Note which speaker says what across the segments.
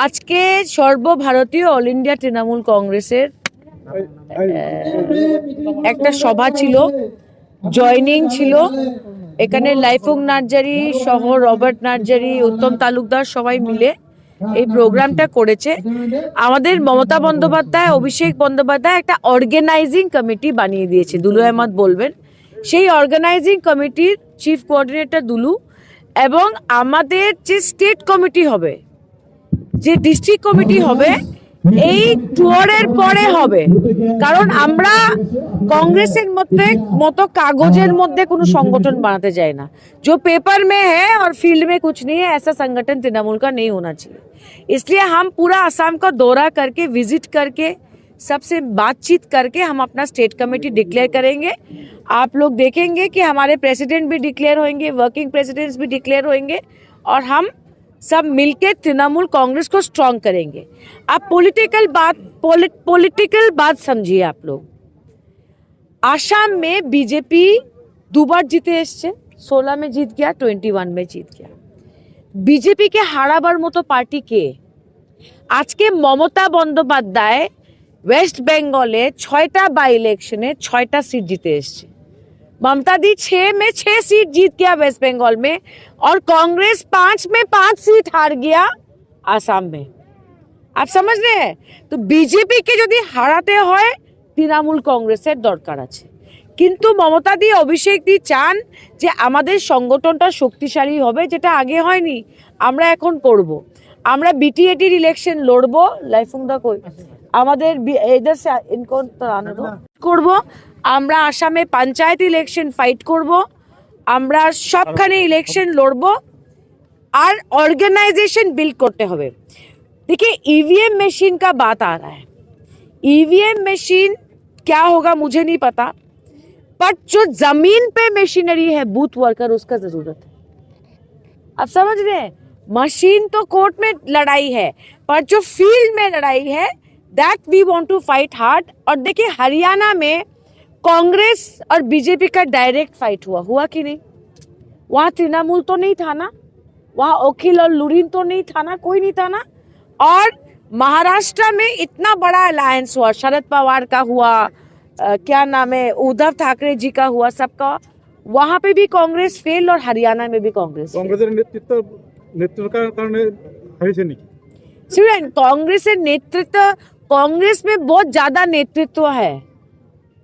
Speaker 1: আজকে সর্বভারতীয় all India Trinamool কংগ্রেসের একটা সভা ছিল, জয়নিং ছিল। এখানে লাইফুং নার্জারি সহ রবার্ট নার্জারি, উত্তম তালুকদার সবাই মিলে এই প্রোগ্রামটা করেছে। আমাদের মমতা বন্দ্যোপাধ্যায়, অভিষেক বন্দ্যোপাধ্যায় একটা অর্গানাইজিং কমিটি বানিয়ে দিয়েছে, দুলু আহমদ বলবেন। সেই অর্গানাইজিং কমিটির চিফ কোঅর্ডিনেটর দুলু, এবং আমাদের যে স্টেট কমিটি হবে, যে ডিস্ট্রিক্ট কমিটি হবে, এই টুয়ারের পরে হবে। কারণ আমরা কংগ্রেসের মতো কাগজের মধ্যে কোনো সংগঠন বানাতে চাই না। जो पेपर में है और फील्ड में कुछ नहीं है, ऐसा संगठन तृणमूल का नहीं होना चाहिए। इसलिए हम पूरा असम का दौरा करके, विजिट करके, सबसे बातचीत करके हम अपना स्टेट कमेटी डिक्लेयर करेंगे। आप लोग देखेंगे कि हमारे प्रेसिडेंट भी डिक्लेयर होंगे, वर्किंग प्रेसिडेंट्स भी डिक्लेयर होंगे, और हम सब मिलके तृणमूल कांग्रेस को स्ट्रांग करेंगे। आप पॉलिटिकल बात समझिए। आप लोग आसाम में बीजेपी 2 बार जीते एसছে, 16 में जीत गया, 21 में जीत गया। बीजेपी के हाराবার মতো পার্টি কে? আজকে মমতা বন্দ্যোপাধ্যায় ওয়েস্ট বেঙ্গলে 6টা বাই ইলেকশনে 6টা सीट जीते एसছে। ममता दी 6 में 6 सीट जीत गया वेस्ट बंगाल में, और कांग्रेस 5 में 5 सीट हार गया आसाम में। आप समझ रहे हैं? तो बीजेपी के यदि हाराते হয় তৃণমূল কংগ্রেসের দরকার আছে। কিন্তু মমতা দি, অভিষেক দি চান যে আমাদের সংগঠনটা শক্তিশালী হবে, যেটা আগে হয়নি, আমরা এখন করব। আমরা বিটিএডির ইলেকশন লড়বো। লাইফুংদা কই? আমাদের এদের ইনকোন করব। আমরা আসামে পঞ্চায়েত ইলেকশন ফাইট করব। আমরা সবখানে ইলেকশন লড়ব, আর ऑर्गेनाइजेशन बिल्ड करते হবে। देखिए, ईवीएम मशीन का बात आ रहा है। ईवीएम मशीन क्या होगा मुझे नहीं पता, पर जो जमीन पे मशीनरी है, बूथ वर्कर, उसका जरूरत है। आप समझ रहे हैं? मशीन तो कोर्ट में लड़ाई है, पर जो फील्ड में लड़ाई है, that we want to fight hard. और देखिए, हरियाणा में कांग्रेस और बीजेपी का डायरेक्ट फाइट हुआ कि नहीं? वहां तृणमूल तो नहीं था ना, वहां अखिल और लुरिन तो नहीं था ना, कोई नहीं था ना। और महाराष्ट्र में इतना बड़ा अलायंस हुआ, शरद पवार का हुआ, क्या नाम है, उद्धव ठाकरे जी का हुआ, सबका। वहां पे भी कांग्रेस फेल, और हरियाणा में भी कांग्रेस। कांग्रेस नेतृत्व, कांग्रेस में बहुत ज्यादा नेतृत्व है,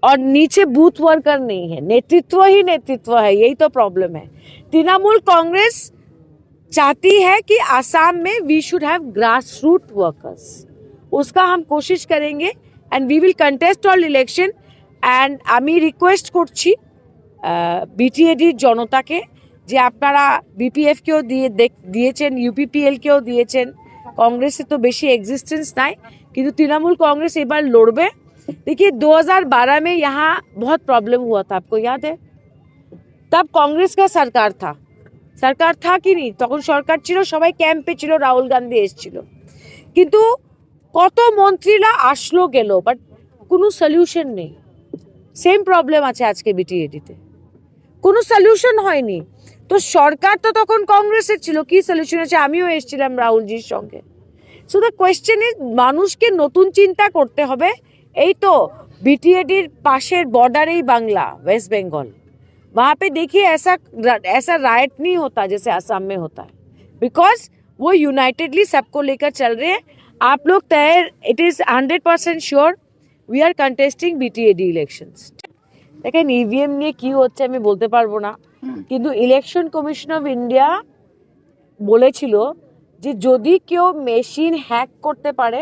Speaker 1: और नीचे बूथ वर्कर नहीं है। नेतृत्व ही नेतृत्व है, यही तो प्रॉब्लम है। तृणमूल कांग्रेस चाहती है कि आसाम में we should have grass root workers. उसका हम कोशिश करेंगे, and we will contest all election. And আমি রিকোয়েস্ট করছি বিটিএডির জনতাকে, যে আপনারা বিপিএফ কেও দিয়েছেন, ইউপিপিএল কেও দিয়েছেন, कांग्रेस से तो बेशी एग्जिस्टेंस নাই, কিন্তু तृणमूल कांग्रेस এবার লড়বে। देखिए, 2012 में यहाँ बहुत प्रॉब्लम हुआ था, आपको याद है? तब कांग्रेस का सरकार था कि नहीं? তখন সরকার ছিল, সবাই ক্যাম্পে ছিল, রাহুল গান্ধী এসেছিল, কিন্তু কত মন্ত্রীরা আসলো গেল, বাট কোনো সলিউশন নেই। সেম প্রবলেম আছে আজকে বিটিএডিতে, কোনো সলিউশন হয়নি। তো সরকার তো তখন কংগ্রেসের ছিল, কি সলিউশন আছে? আমিও এসেছিলাম রাহুলজির সঙ্গে। সো দ্য কোয়েশ্চেন ইজ, মানুষকে নতুন চিন্তা করতে হবে। এই তো बीटीएडीर पाशेर बॉर्डर ही बांग्ला, वेस्ट बंगाल, वहाँ पे देखिए ऐसा राइट नहीं होता जैसे असम में होता है, बिकॉज वो यूनाइटेडली सबको लेकर चल रहे हैं। आप लोग तैयार? It is 100% sure we are contesting BTAD elections. দেখেন, ইভিএম নিয়ে কি হচ্ছে আমি বলতে পারবো না, কিন্তু ইলেকশন কমিশন অফ ইন্ডিয়া বলেছিল যে যদি কেউ মেশিন হ্যাক করতে পারে,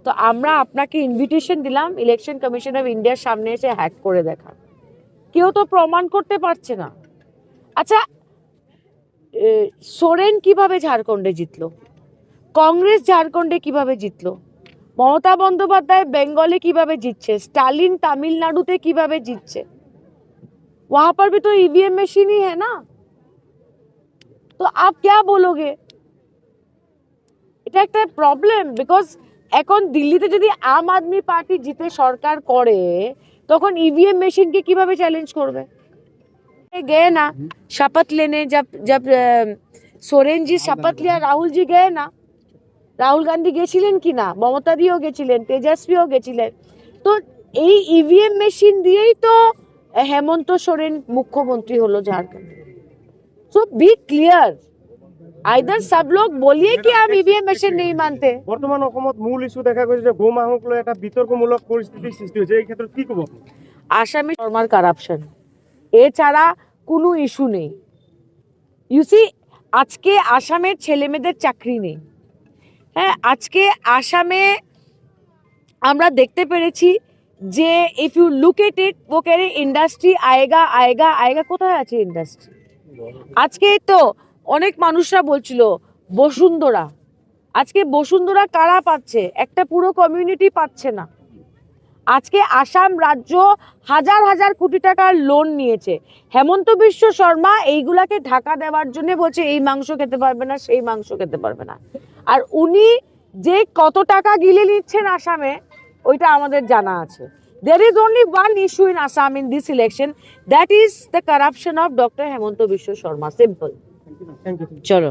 Speaker 1: তো আমরা আপনাকে ইনভিটেশন দিলাম ইলেকশন কমিশন অফ ইন্ডিয়ার সামনে এসে হ্যাক করে দেখা। কেউ তো প্রমাণ করতে পারছে না। আচ্ছা, সোরেন কিভাবে ঝাড়খণ্ডে জিতলো? কাংগ্রেস ঝাড়খণ্ডে কিভাবে জিতলো? মমতা বন্দ্যোপাধ্যায় বেঙ্গলে কিভাবে জিতছে? স্টালিন তামিলনাড়ুতে কিভাবে জিতছে? वहां पर भी तो ईवीएम मशीन ही है ना। तो आप क्या बोलोगे? এটা একটা প্রবলেম, বিকজ এখন দিল্লিতে যদি আম আদমি পার্টি জিতে সরকার করে, তখন ईवीएम मशीन के কিভাবে চ্যালেঞ্জ করবে? गए ना शपथ लेने, जब सोरेन जी शपथ लिया, राहुल जी गए ना, রাহুল গান্ধী গেছিলেন কিনা, মমতা দিও গেছিলেন, তেজস্বীও গেছিলেন। তো এই ইভিএম মেশিন দিয়েই তো হেমন্ত সোরেন মুখ্যমন্ত্রী হলো ঝাড়খণ্ড। सो बी क्लियर, आइदर सब लोग बोलिए कि हम ईवीएम मशीन नहीं मानते।
Speaker 2: বর্তমান অসমত মূল ইস্যু দেখা গৈছে যে গো মাহক লৈ এটা বিতৰ্কমূলক পৰিস্থিতিৰ সৃষ্টি হৈছে, এই ক্ষেত্ৰত কি ক'ব?
Speaker 1: আসামে শর্মার কারাপশন এছাড়া কোনো ইস্যু নেই। ইউসি আজকে আসামের ছেলে মেয়েদের চাকরি নেই। হ্যাঁ, আজকে আসামে আমরা দেখতে পেরেছি যে ইফ ইউ লুক এট ইট वो कह रहे इंडस्ट्री आएगा आएगा आएगा, কোথায় আছে ইন্ডাস্ট্রি? আজকে তো অনেক মানুষরা বলছিল বসুন্ধরা, আজকে বসুন্ধরা কারা পাচ্ছে? একটা পুরো কমিউনিটি পাচ্ছে না। আজকে আসাম রাজ্য হাজার হাজার কোটি টাকার লোন নিয়েছে। হেমন্ত বিশ্ব শর্মা এইগুলাকে ঢাকা দেওয়ার জন্য বলছে এই মাংস খেতে পারবে না, সেই মাংস খেতে পারবে না। আর উনি যে কত টাকা গিলে নিচ্ছেন আসামে, ওইটা আমাদের জানা আছে। There is only one issue in Assam in this election, that is the corruption of Dr. Hemanta Biswa Sharma. Simple.
Speaker 2: Thank you.
Speaker 1: চলো।